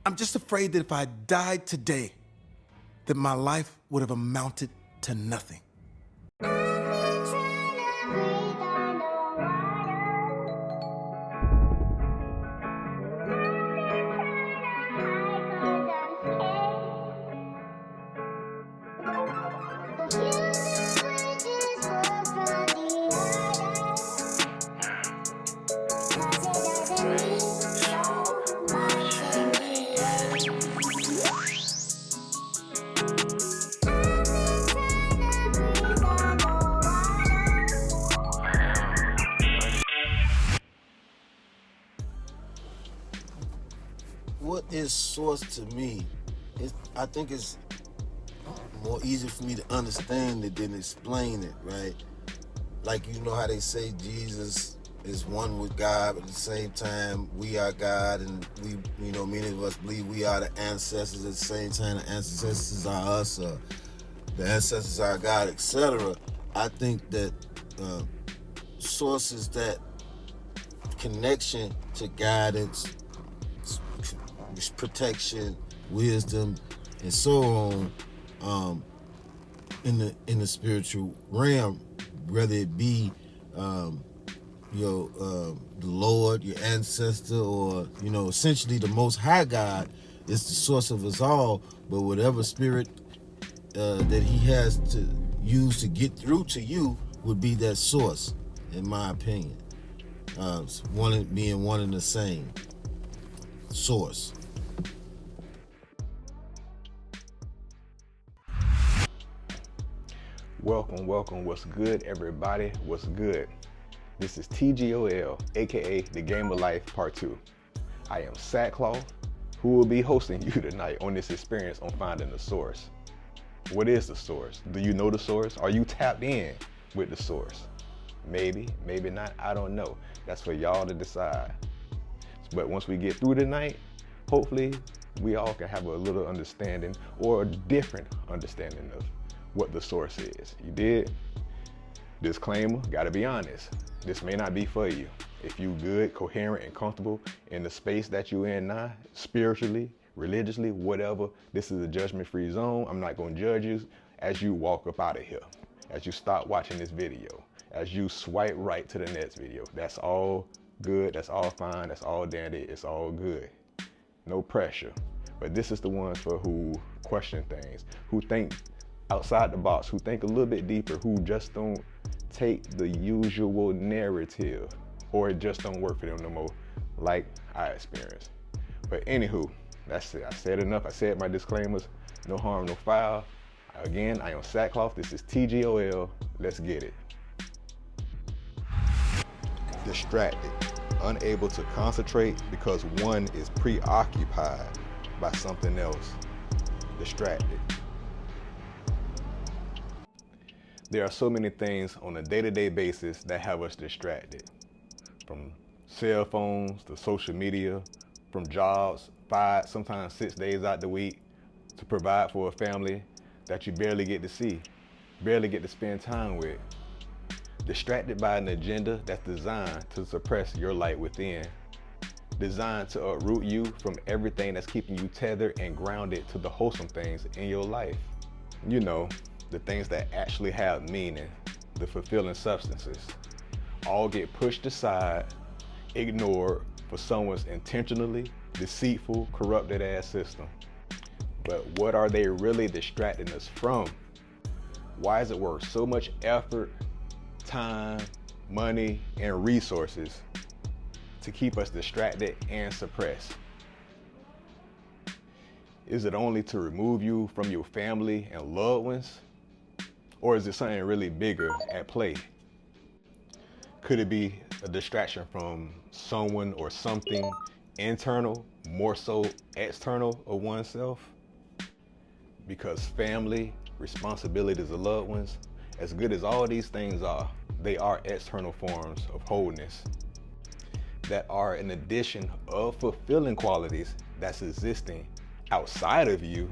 I'm just afraid that if I died today, that my life would have amounted to nothing. What is source to me? I think it's more easy for me to understand it than explain it, right? Like, you know how they say Jesus is one with God, but at the same time, we are God, and we, many of us believe we are the ancestors. At the same time, the ancestors are us, or the ancestors are God, etc. I think that source is that connection to guidance, protection, wisdom, and so on, in the spiritual realm, whether it be the Lord, your ancestor, or essentially the Most High God is the source of us all. But whatever spirit that He has to use to get through to you would be that source, in my opinion. Being one and the same source. Welcome. What's good, everybody? What's good? This is TGOL, aka The Game of Life Part 2. I am Sackcloth, who will be hosting you tonight on this experience on finding the source. What is the source? Do you know the source? Are you tapped in with the source? Maybe, maybe not, I don't know. That's for y'all to decide. But once we get through tonight, hopefully we all can have a little understanding, or a different understanding of what the source is. You did? Disclaimer, gotta be honest. This may not be for you. If you good, coherent, and comfortable in the space that you in now, spiritually, religiously, whatever, this is a judgment-free zone. I'm not gonna judge you as you walk up out of here, as you start watching this video, as you swipe right to the next video. That's all good, that's all fine, that's all dandy, it's all good. No pressure. But this is the ones for who question things, who think outside the box, who think a little bit deeper, who just don't take the usual narrative, or it just don't work for them no more, like I experienced. But anywho, that's it. I said enough. I said my disclaimers. No harm, no foul. Again, I am Sackcloth. This is TGOL. Let's get it. Distracted, unable to concentrate because one is preoccupied by something else. Distracted. There are so many things on a day-to-day basis that have us distracted. From cell phones to social media, from jobs 5, sometimes 6 days out the week to provide for a family that you barely get to see, barely get to spend time with. Distracted by an agenda that's designed to suppress your light within, designed to uproot you from everything that's keeping you tethered and grounded to the wholesome things in your life. You know, the things that actually have meaning, the fulfilling substances, all get pushed aside, ignored for someone's intentionally deceitful, corrupted ass system. But what are they really distracting us from? Why is it worth so much effort, time, money, and resources to keep us distracted and suppressed? Is it only to remove you from your family and loved ones? Or is it something really bigger at play? Could it be a distraction from someone or something internal, more so external of oneself? Because family, responsibilities of loved ones, as good as all these things are, they are external forms of wholeness that are an addition of fulfilling qualities that's existing outside of you.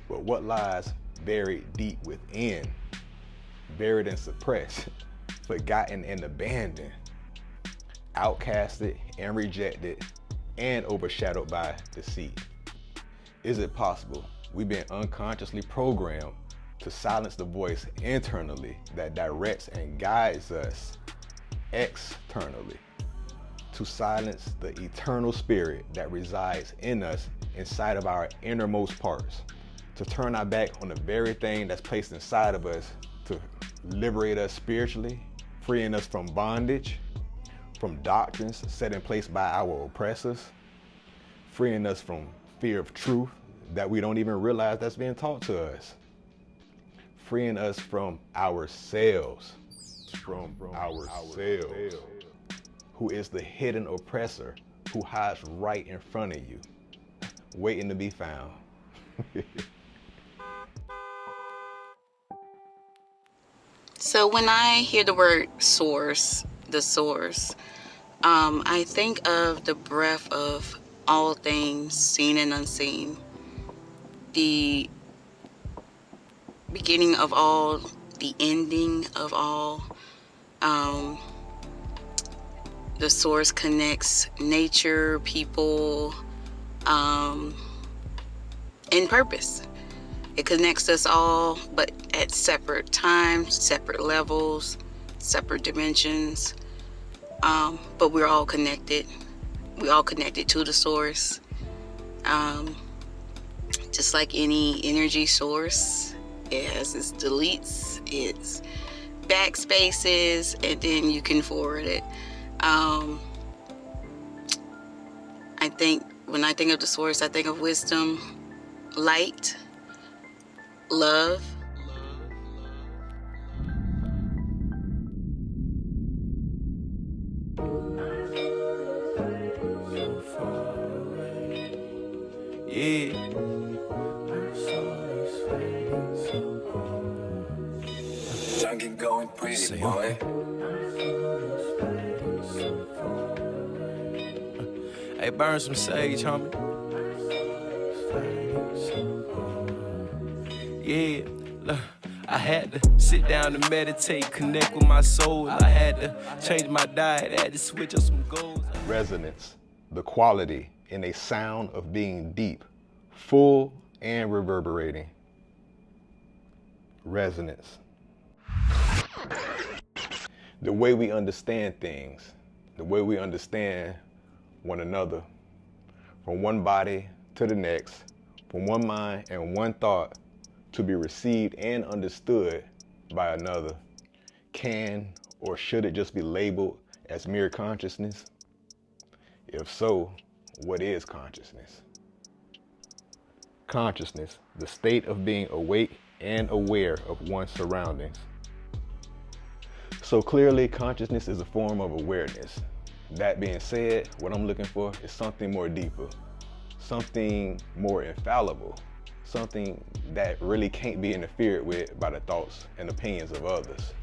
But what lies buried deep within, buried and suppressed, forgotten and abandoned, outcasted and rejected, and overshadowed by deceit? Is it possible we've been unconsciously programmed to silence the voice internally that directs and guides us externally? To silence the eternal spirit that resides in us inside of our innermost parts? To turn our back on the very thing that's placed inside of us to liberate us spiritually, freeing us from bondage, from doctrines set in place by our oppressors, freeing us from fear of truth that we don't even realize that's being taught to us, freeing us from ourselves, who is the hidden oppressor who hides right in front of you, waiting to be found. So when I hear the word source, the source, I think of the breath of all things seen and unseen, the beginning of all, the ending of all. The source connects nature, people, and purpose. It connects us all, but at separate times, separate levels, separate dimensions. But we're all connected. We're all connected to the source. Just like any energy source, it has its deletes, its backspaces, and then you can forward it. When I think of the source, I think of wisdom, light, love. Yeah. Don't get going pretty, boy. Hey, burn some sage, homie. Yeah, look, I had to sit down and meditate, connect with my soul. I had to change my diet, I had to switch up some goals. Resonance, the quality in a sound of being deep, full, and reverberating. Resonance. The way we understand things, the way we understand one another, from one body to the next, from one mind and one thought to be received and understood by another. Can or should it just be labeled as mere consciousness? If so, what is consciousness? Consciousness, the state of being awake and aware of one's surroundings. So clearly, consciousness is a form of awareness. That being said, what I'm looking for is something more deeper, something more infallible, something that really can't be interfered with by the thoughts and opinions of others.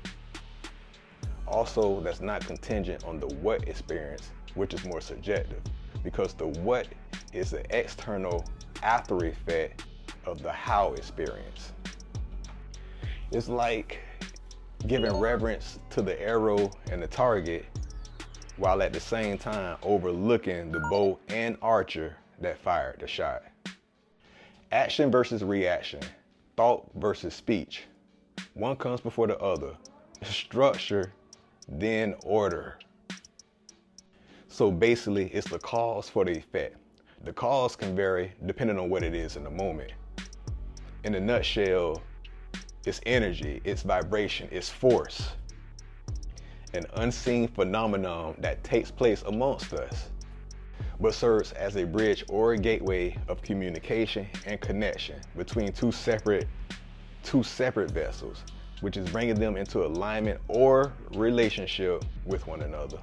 Also, that's not contingent on the what experience, which is more subjective, because the what is the external after effect of the how experience. It's like giving reverence to the arrow and the target, while at the same time overlooking the bow and archer that fired the shot. Action versus reaction, thought versus speech. One comes before the other. Structure, then order. So basically, it's the cause for the effect. The cause can vary depending on what it is in the moment. In a nutshell, it's energy, it's vibration, it's force. An unseen phenomenon that takes place amongst us, but serves as a bridge or a gateway of communication and connection between two separate vessels, which is bringing them into alignment or relationship with one another,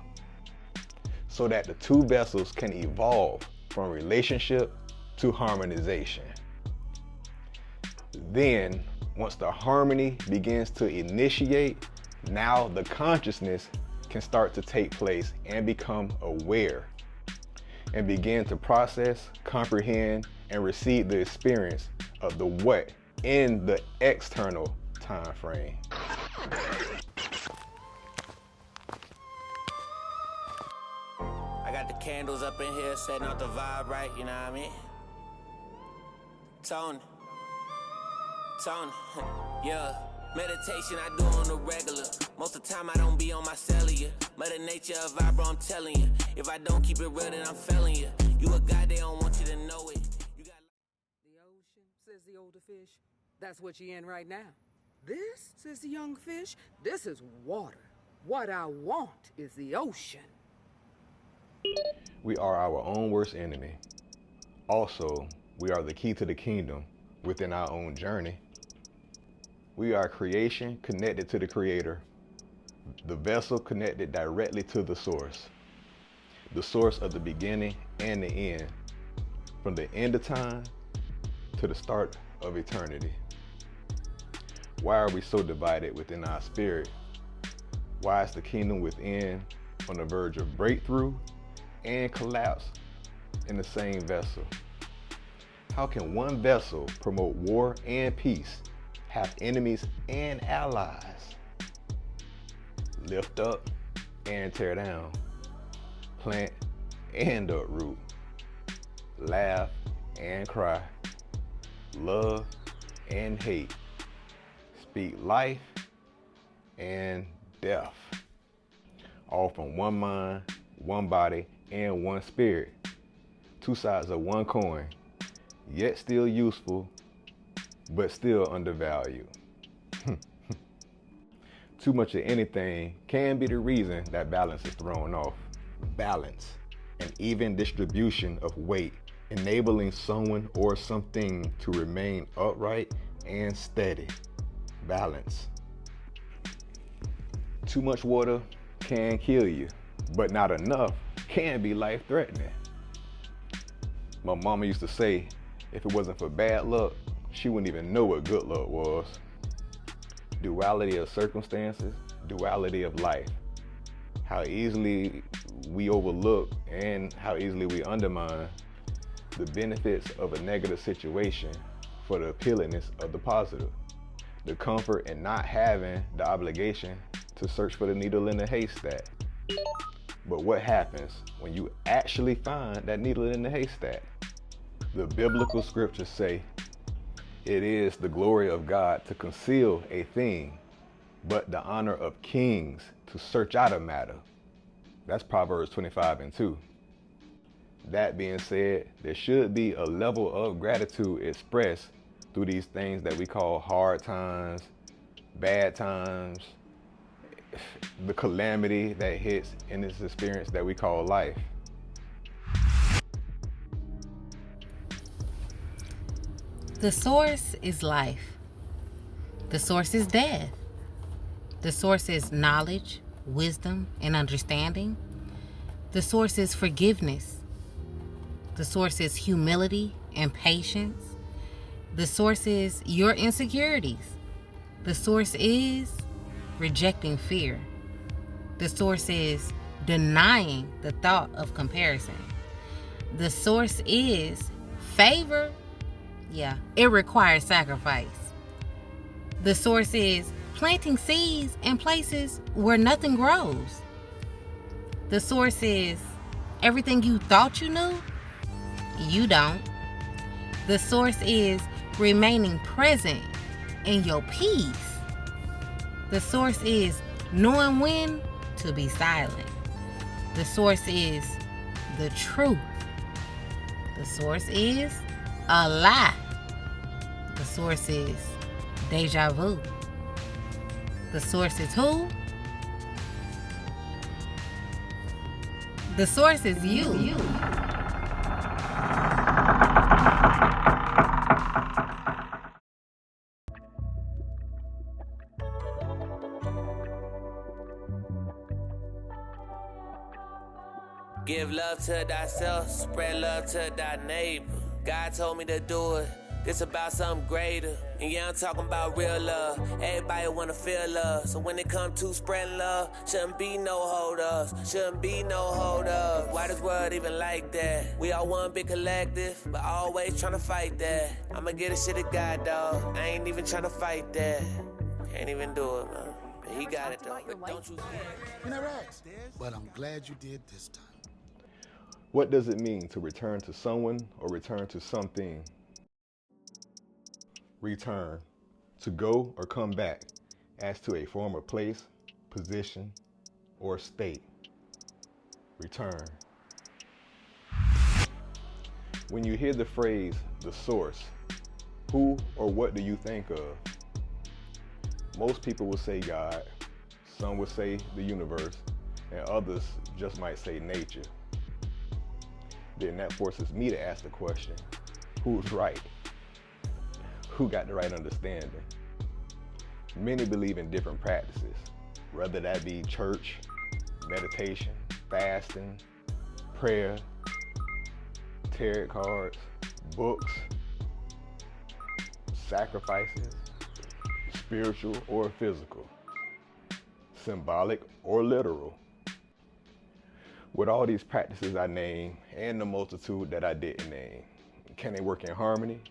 so that the two vessels can evolve from relationship to harmonization. Then, once the harmony begins to initiate, now the consciousness can start to take place and become aware and begin to process, comprehend, and receive the experience of the what in the external time frame. I got the candles up in here, setting out the vibe right, you know what I mean? Tony, yeah. Meditation I do on the regular. Most of the time I don't be on my cellular. Mother nature a vibro, I'm telling you. If I don't keep it real, then I'm failing you. You a guy, they don't want you to know it. The ocean, says the older fish. That's what you're in right now. This, says the young fish, this is water. What I want is the ocean. We are our own worst enemy. Also, we are the key to the kingdom within our own journey. We are creation connected to the creator, the vessel connected directly to the source of the beginning and the end, from the end of time to the start of eternity. Why are we so divided within our spirit? Why is the kingdom within on the verge of breakthrough and collapse in the same vessel? How can one vessel promote war and peace, have enemies and allies, lift up and tear down, plant and uproot, laugh and cry, love and hate, speak life and death, all from one mind, one body, and one spirit, two sides of one coin, yet still useful, but still undervalued. Too much of anything can be the reason that balance is thrown off. Balance, an even distribution of weight, enabling someone or something to remain upright and steady. Balance. Too much water can kill you, but not enough can be life-threatening. My mama used to say, if it wasn't for bad luck, she wouldn't even know what good luck was. Duality of circumstances, duality of life. How easily we overlook and how easily we undermine the benefits of a negative situation for the appealingness of the positive. The comfort in not having the obligation to search for the needle in the haystack. But what happens when you actually find that needle in the haystack? The biblical scriptures say, it is the glory of God to conceal a thing, but the honor of kings to search out a matter. That's Proverbs 25:2. That being said, there should be a level of gratitude expressed through these things that we call hard times, bad times, the calamity that hits in this experience that we call life. The source is life. The source is death. The source is knowledge, wisdom, and understanding. The source is forgiveness. The source is humility and patience. The source is your insecurities. The source is rejecting fear. The source is denying the thought of comparison. The source is favor. Yeah, it requires sacrifice. The source is planting seeds in places where nothing grows. The source is everything you thought you knew, you don't. The source is remaining present in your peace. The source is knowing when to be silent. The source is the truth. The source is a lie. The source is deja vu. The source is who? The source is you. Give love to thyself, spread love to thy neighbor. God told me to do it. This about something greater. And yeah, I'm talking about real love. Everybody wanna feel love. So when it comes to spreading love, shouldn't be no hold ups. Shouldn't be no hold ups. Why this world even like that? We all one big collective, but always tryna fight that. I'ma get a shit to God, dog. I ain't even tryna fight that. Can't even do it, man. But he got it though. But don't you You never asked, but I'm glad you did this time. What does it mean to return to someone or return to something? Return, to go or come back, as to a former place, position, or state. Return. When you hear the phrase, the source, who or what do you think of? Most people will say God, some will say the universe, and others just might say nature. Then that forces me to ask the question, who's right? Who got the right understanding? Many believe in different practices, whether that be church, meditation, fasting, prayer, tarot cards, books, sacrifices, spiritual or physical, symbolic or literal. With all these practices I name and the multitude that I didn't name, can they work in harmony?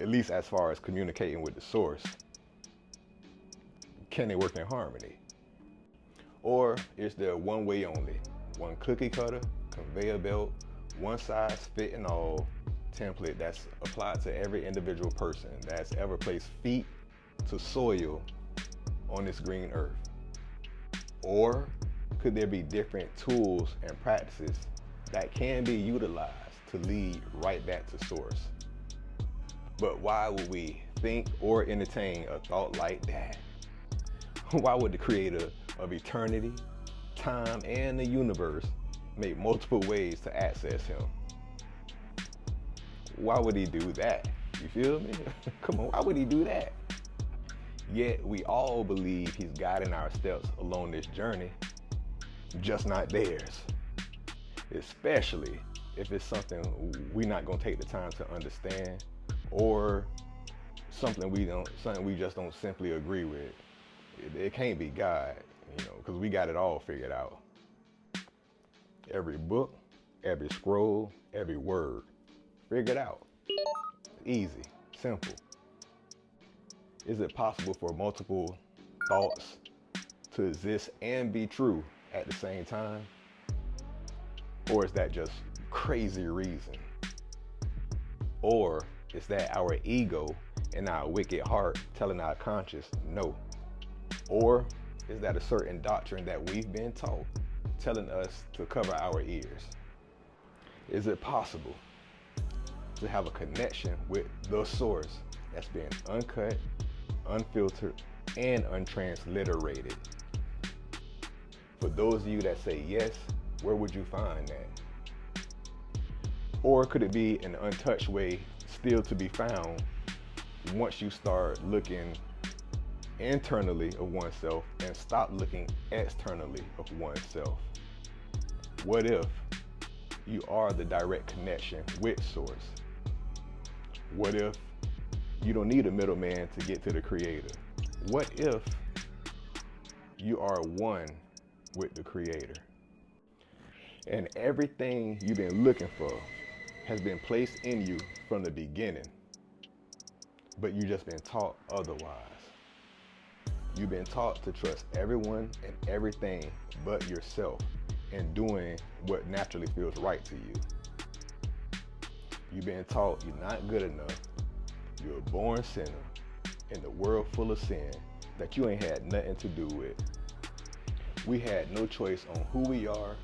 At least as far as communicating with the source. Can they work in harmony? Or is there one way only? One cookie cutter, conveyor belt, one size fitting all template that's applied to every individual person that's ever placed feet to soil on this green earth? Or could there be different tools and practices that can be utilized to lead right back to source? But why would we think or entertain a thought like that? Why would the creator of eternity, time, and the universe make multiple ways to access him? Why would he do that? You feel me? Come on, why would he do that? Yet we all believe he's guiding our steps along this journey, just not theirs. Especially if it's something we're not gonna take the time to understand, or something we just don't simply agree with. It can't be God, because we got it all figured out. Every book, every scroll, every word, figured out. Easy, simple. Is it possible for multiple thoughts to exist and be true at the same time? Or is that just crazy reason? Or is that our ego and our wicked heart telling our conscience no? Or is that a certain doctrine that we've been taught telling us to cover our ears? Is it possible to have a connection with the source that's been uncut, unfiltered, and untransliterated? For those of you that say yes, where would you find that? Or could it be an untouched way still to be found once you start looking internally of oneself and stop looking externally of oneself? What if you are the direct connection with source? What if you don't need a middleman to get to the creator? What if you are one with the creator? And everything you've been looking for has been placed in you from the beginning, but you've just been taught otherwise. You've been taught to trust everyone and everything but yourself and doing what naturally feels right to you. You've been taught you're not good enough, you're a born sinner in the world full of sin that you ain't had nothing to do with. We had no choice on who we are,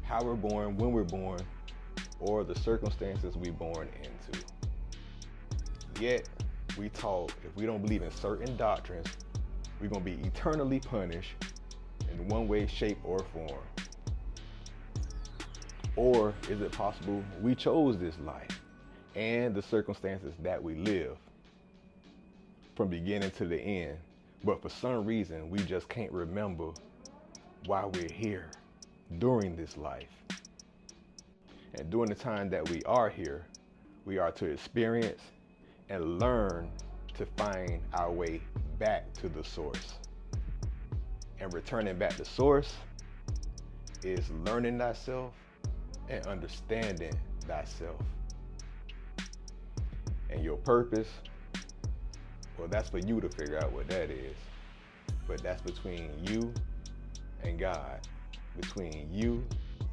how we're born, when we're born, or the circumstances we're born into. Yet, we taught if we don't believe in certain doctrines, we're gonna be eternally punished in one way, shape, or form. Or is it possible we chose this life and the circumstances that we live from beginning to the end, but for some reason we just can't remember why we're here during this life? And during the time that we are here, we are to experience and learn to find our way back to the source. And returning back to source is learning thyself and understanding thyself. And your purpose, well, that's for you to figure out what that is. But that's between you and God, between you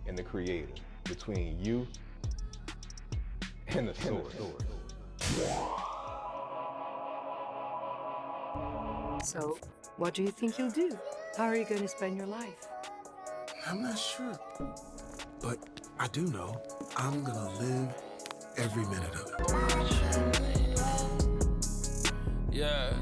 and the Creator. between you and the source. So, what do you think you'll do? How are you going to spend your life? I'm not sure. But I do know I'm gonna live every minute of it. Yeah.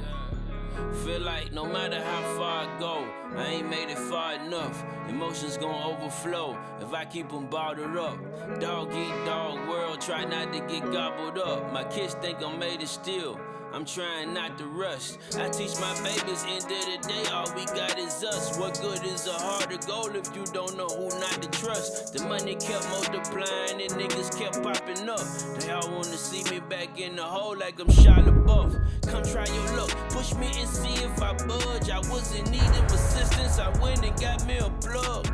Feel like no matter how far I go, I ain't made it far enough. Emotions gon' overflow if I keep them bottled up. Dog eat dog world, try not to get gobbled up. My kids think I'm made of steel, I'm trying not to rush. I teach my babies, end of the day, all we got is us. What good is a harder goal if you don't know who not to trust? The money kept multiplying and niggas kept popping up. They all wanna see me back in the hole like I'm Shia LaBeouf. Come try your luck, push me and see if I budge. I wasn't needing assistance, I went and got me a plug.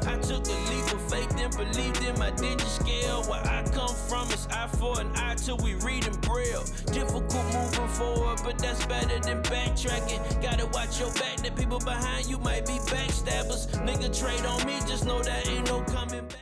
I took a leap of faith and believed in my digit scale. Where I come from is eye for an eye till we read in braille. Difficult moving forward, but that's better than backtracking. Gotta watch your back, the people behind you might be backstabbers. Nigga trade on me, just know that ain't no coming back.